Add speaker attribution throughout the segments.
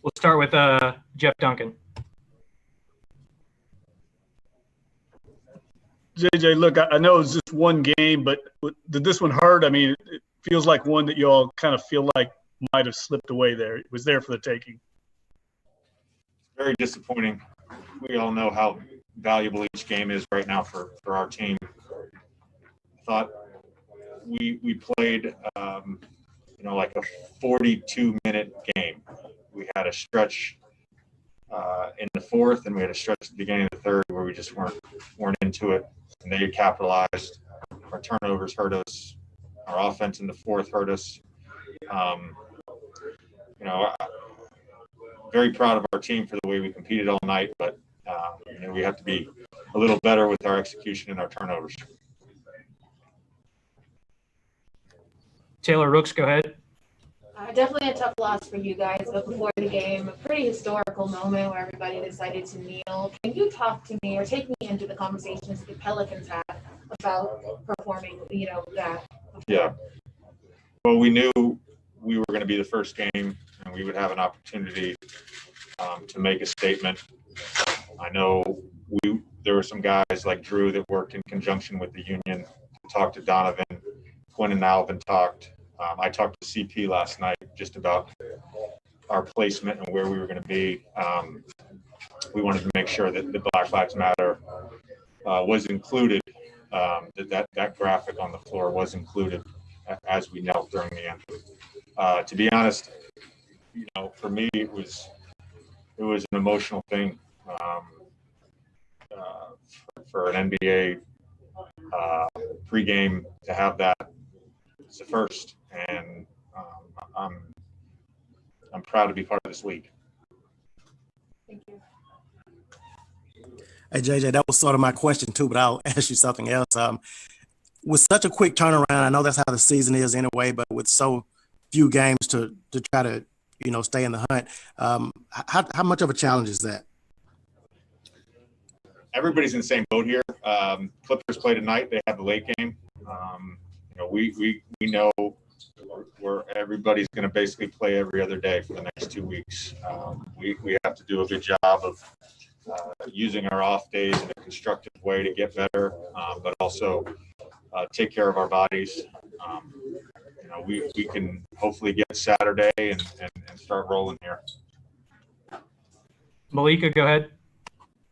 Speaker 1: We'll start with Jeff Duncan.
Speaker 2: JJ, look, I know it's just one game, but did this one hurt? I mean, it feels like one that you all kind of feel like might have slipped away there. It was there for the taking.
Speaker 3: Very disappointing. We all know how valuable each game is right now for our team. I thought we played, like a 42-minute game. We had a stretch in the fourth, and we had a stretch at the beginning of the third where we just weren't into it. And they capitalized. Our turnovers hurt us. Our offense in the fourth hurt us. Very proud of our team for the way we competed all night, but we have to be a little better with our execution and our turnovers.
Speaker 1: Taylor Rooks, go ahead.
Speaker 4: Definitely a tough loss for you guys, but before the game, a pretty historical moment where everybody decided to kneel. Can you talk to me or take me into the conversations the Pelicans had about performing, that?
Speaker 3: Yeah. Well, we knew we were going to be the first game, and we would have an opportunity to make a statement. I know there were some guys like Drew that worked in conjunction with the union, talked to Donovan. Quinn and Alvin talked. I talked to CP last night just about our placement and where we were going to be. We wanted to make sure that the Black Lives Matter was included, that graphic on the floor was included as we knelt during the anthem. To be honest, for me, it was an emotional thing for an NBA pregame to have that. It's the first, and I'm proud to be part of this league.
Speaker 4: Thank you.
Speaker 5: Hey, JJ, that was sort of my question too, but I'll ask you something else. With such a quick turnaround, I know that's how the season is anyway, but with so few games to try to, stay in the hunt, how much of a challenge is that?
Speaker 3: Everybody's in the same boat here. Clippers play tonight. They have the late game. We know where everybody's going to basically play every other day for the next 2 weeks. We have to do a good job of using our off days in a constructive way to get better, but also take care of our bodies. We can hopefully get Saturday and start rolling here.
Speaker 1: Malika, go ahead.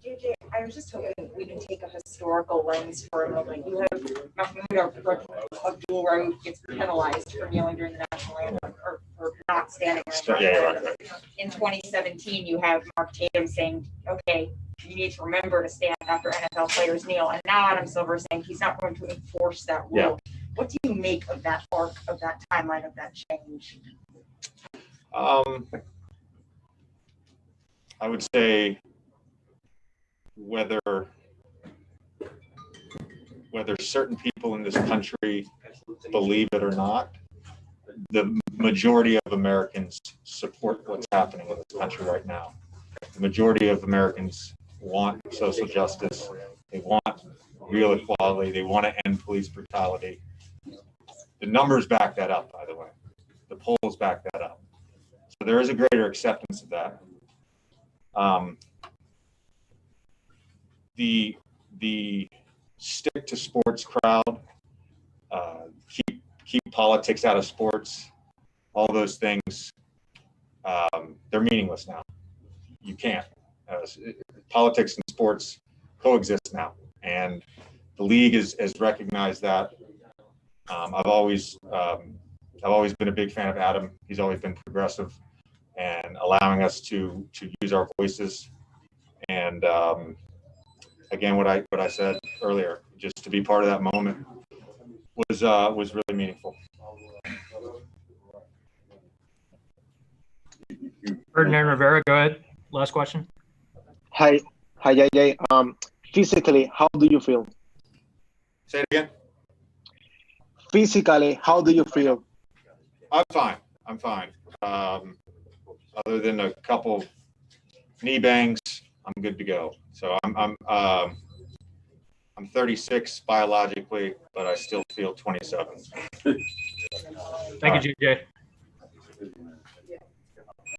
Speaker 6: JJ, I was just hoping we can take a historical lens for a moment. You have Mahmoud Abdul-Rauf gets penalized for kneeling during the national anthem or for not standing.
Speaker 3: Right.
Speaker 6: In 2017, you have Mark Tatum saying, okay, you need to remember to stand after NFL players kneel. And now Adam Silver is saying he's not going to enforce that rule.
Speaker 3: Yeah.
Speaker 6: What do you make of that arc, of that timeline, of that change?
Speaker 3: I would say whether certain people in this country believe it or not, the majority of Americans support what's happening in this country right now. The majority of Americans want social justice. They want real equality. They want to end police brutality. The numbers back that up, by the way. The polls back that up. So there is a greater acceptance of that. The stick to sports crowd, keep politics out of sports, all those things, they're meaningless now. You can't. Politics and sports coexist now, and the league has recognized that. I've always been a big fan of Adam. He's always been progressive and allowing us to use our voices. And again, what I said earlier, just to be part of that moment was really meaningful.
Speaker 1: Ferdinand Rivera, go ahead. Last question.
Speaker 7: Hi, JJ. Physically, how do you feel?
Speaker 3: Say it again.
Speaker 7: Physically, how do you feel?
Speaker 3: I'm fine. Other than a couple knee bangs, I'm good to go. So I'm 36 biologically, but I still feel 27.
Speaker 1: Thank you, JJ.